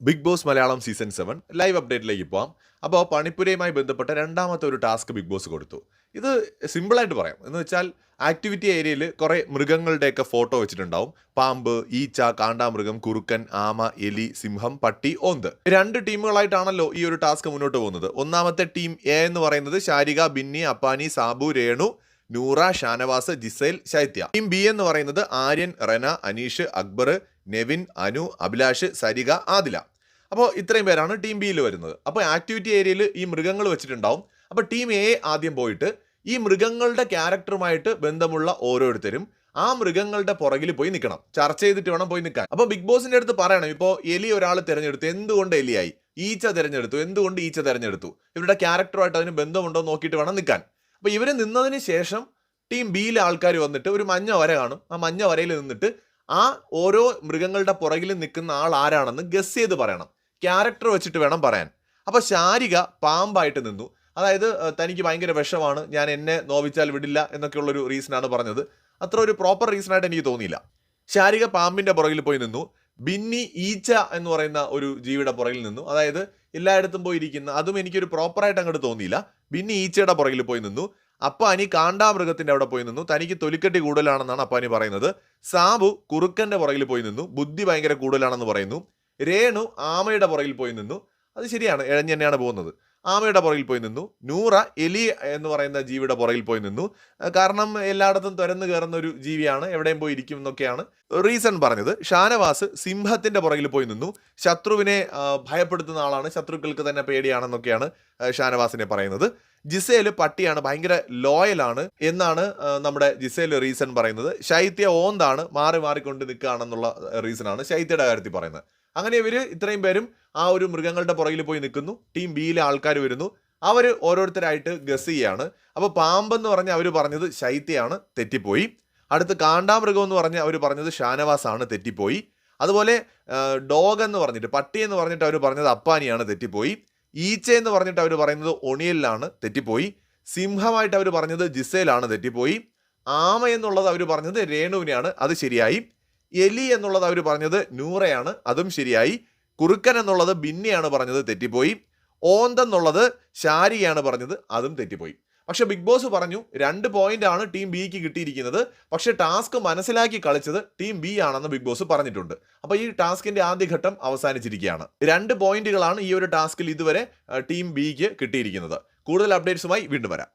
Big Boss Malayalam season 7 live അപ്ഡേറ്റിലേക്ക് പോകാം. അപ്പോൾ പണിപ്പുരയുമായി ബന്ധപ്പെട്ട രണ്ടാമത്തെ ഒരു ടാസ്ക് ബിഗ് ബോസ് കൊടുത്തു. ഇത് സിമ്പിളായിട്ട് പറയാം. എന്ന് വെച്ചാൽ ആക്ടിവിറ്റി ഏരിയയിൽ കുറേ മൃഗങ്ങളുടെയൊക്കെ ഫോട്ടോ വെച്ചിട്ടുണ്ടാവും. പാമ്പ്, ഈച്ച, കാണ്ടാമൃഗം, കുറുക്കൻ, ആമ, എലി, സിംഹം, പട്ടി, ഓന്ത്. 2 ടീമുകളായിട്ടാണല്ലോ ഈ ഒരു ടാസ്ക് മുന്നോട്ട് പോകുന്നത്. ഒന്നാമത്തെ ടീം എ എന്ന് പറയുന്നത് ശാരിക, ബിന്നി, അപ്പാനി, സാബു, രേണു, നൂറ, ഷാനവാസ്, ജിസേൽ, ശൈത്യ. ടീം ബി എന്ന് പറയുന്നത് ആര്യൻ, റന, അനീഷ്, അക്ബർ, നെവിൻ, അനു, അഭിലാഷ്, സരിക, ആദില. അപ്പോൾ ഇത്രയും പേരാണ് ടീം ബിയിൽ വരുന്നത്. അപ്പോൾ ആക്ടിവിറ്റി ഏരിയയിൽ ഈ മൃഗങ്ങൾ വെച്ചിട്ടുണ്ടാവും. അപ്പോൾ ടീം എ ആദ്യം പോയിട്ട് ഈ മൃഗങ്ങളുടെ ക്യാരക്ടറുമായിട്ട് ബന്ധമുള്ള ഓരോരുത്തരും ആ മൃഗങ്ങളുടെ പുറകിൽ പോയി നിൽക്കണം. ചർച്ച ചെയ്തിട്ട് വേണം പോയി നിൽക്കാൻ. അപ്പോൾ ബിഗ് ബോസിന്റെ അടുത്ത് പറയണം, ഇപ്പോൾ എലി ഒരാൾ തിരഞ്ഞെടുത്തു, എന്തുകൊണ്ട് എലിയായി? ഈച്ച തിരഞ്ഞെടുത്തു, എന്തുകൊണ്ട് ഈച്ച തിരഞ്ഞെടുത്തു? ഇവരുടെ ക്യാരക്ടറുമായിട്ട് അതിന് ബന്ധമുണ്ടോ നോക്കിയിട്ട് വേണം നിൽക്കാൻ. അപ്പോൾ ഇവർ നിന്നതിന് ശേഷം ടീം ബിയിലെ ആൾക്കാർ വന്നിട്ട് ഒരു മഞ്ഞ വര കാണും. ആ മഞ്ഞ വരയിൽ നിന്നിട്ട് ആ ഓരോ മൃഗങ്ങളുടെ പുറകിൽ നിൽക്കുന്ന ആൾ ആരാണെന്ന് ഗസ് ചെയ്ത് പറയണം. ക്യാരക്ടർ വെച്ചിട്ട് വേണം പറയാൻ. അപ്പോൾ ശാരിക പാമ്പായിട്ട് നിന്നു. അതായത് തനിക്ക് ഭയങ്കര വിഷമാണ്, ഞാൻ എന്നെ നോവിച്ചാൽ വിടില്ല എന്നൊക്കെയുള്ളൊരു റീസണാണ് പറഞ്ഞത്. അത്ര ഒരു പ്രോപ്പർ റീസണായിട്ട് എനിക്ക് തോന്നിയില്ല. ശാരിക പാമ്പിൻ്റെ പുറകിൽ പോയി നിന്നു. ബിന്നി ഈച്ച എന്ന് പറയുന്ന ഒരു ജീവിയുടെ പുറകിൽ നിന്നു. അതായത് എല്ലായിടത്തും പോയി ഇരിക്കുന്ന, അതും എനിക്കൊരു പ്രോപ്പറായിട്ട് അങ്ങോട്ട് തോന്നിയില്ല. ബിന്നി ഈച്ചയുടെ പുറകിൽ പോയി നിന്നു. അപ്പാനി കാണ്ടാമൃഗത്തിന്റെ അവിടെ പോയി നിന്നു. തനിക്ക് തൊലിക്കെട്ടി കൂടുതലാണെന്നാണ് അപ്പാനി പറയുന്നത്. സാബു കുറുക്കന്റെ പുറകിൽ പോയി നിന്നു. ബുദ്ധി ഭയങ്കര കൂടുതലാണെന്ന് പറയുന്നു. രേണു ആമയുടെ പുറകിൽ പോയി നിന്നു. അത് ശരിയാണ്, ഇഴഞ്ഞു തന്നെയാണ് പോകുന്നത്. ആമയുടെ പുറകിൽ പോയി നിന്നു. നൂറ എലി എന്ന് പറയുന്ന ജീവിയുടെ പുറകിൽ പോയി നിന്നു. കാരണം എല്ലായിടത്തും തുരന്ന് കയറുന്ന ഒരു ജീവിയാണ്, എവിടെയും പോയി ഇരിക്കും എന്നൊക്കെയാണ് റീസൺ പറഞ്ഞത്. ഷാനവാസ് സിംഹത്തിന്റെ പുറകിൽ പോയി നിന്നു. ശത്രുവിനെ ഭയപ്പെടുത്തുന്ന ആളാണ്, ശത്രുക്കൾക്ക് തന്നെ പേടിയാണെന്നൊക്കെയാണ് ഷാനവാസിനെ പറയുന്നത്. ജിസേല് പട്ടിയാണ്, ഭയങ്കര ലോയലാണ് എന്നാണ് നമ്മുടെ ജിസേല് റീസൺ പറയുന്നത്. ശൈത്യ ഓന്താണ്, മാറി മാറിക്കൊണ്ട് നിൽക്കുകയാണെന്നുള്ള റീസണാണ് ശൈത്യയുടെ കാര്യത്തിൽ പറയുന്നത്. അങ്ങനെ ഇവര് ഇത്രയും പേരും ആ ഒരു മൃഗങ്ങളുടെ പുറകിൽ പോയി നിൽക്കുന്നു. ടീം ബിയിലെ ആൾക്കാർ വരുന്നു. അവർ ഓരോരുത്തരായിട്ട് ഗസ് ചെയ്യാണ്. അപ്പോൾ പാമ്പെന്ന് പറഞ്ഞ് അവർ പറഞ്ഞത് ശൈത്യയാണ്, തെറ്റിപ്പോയി. അടുത്ത് കാണ്ടാമൃഗം എന്ന് പറഞ്ഞ് അവർ പറഞ്ഞത് ഷാനവാസാണ്, തെറ്റിപ്പോയി. അതുപോലെ ഡോഗ് എന്ന് പറഞ്ഞിട്ട്, പട്ടി എന്ന് പറഞ്ഞിട്ട് അവർ പറഞ്ഞത് അപ്പാനിയാണ്, തെറ്റിപ്പോയി. ഈച്ച എന്ന് പറഞ്ഞിട്ട് അവർ പറയുന്നത് ഒണിയലിലാണ്, തെറ്റിപ്പോയി. സിംഹമായിട്ട് അവർ പറഞ്ഞത് ജിസേലാണ്, തെറ്റിപ്പോയി. ആമ എന്നുള്ളത് അവർ പറഞ്ഞത് രേണുവിനെയാണ്, അത് ശരിയായി. എലി എന്നുള്ളത് അവർ പറഞ്ഞത് നൂറയാണ്, അതും ശരിയായി. കുറുക്കൻ എന്നുള്ളത് ബിന്നിയാണ് പറഞ്ഞത്, തെറ്റിപ്പോയി. ഓന്തെന്നുള്ളത് ശാരികയാണ് പറഞ്ഞത്, അതും തെറ്റിപ്പോയി. പക്ഷെ ബിഗ് ബോസ് പറഞ്ഞു 2 പോയിന്റാണ് ടീം ബിക്ക് കിട്ടിയിരിക്കുന്നത്. പക്ഷെ ടാസ്ക് മനസ്സിലാക്കി കളിച്ചത് ടീം ബി ആണെന്ന് ബിഗ് ബോസ് പറഞ്ഞിട്ടുണ്ട്. അപ്പോൾ ഈ ടാസ്കിന്റെ ആദ്യഘട്ടം അവസാനിച്ചിരിക്കുകയാണ്. 2 പോയിന്റുകളാണ് ഈ ഒരു ടാസ്കിൽ ഇതുവരെ ടീം ബിക്ക് കിട്ടിയിരിക്കുന്നത്. കൂടുതൽ അപ്ഡേറ്റ്സുമായി വീണ്ടും വരാം.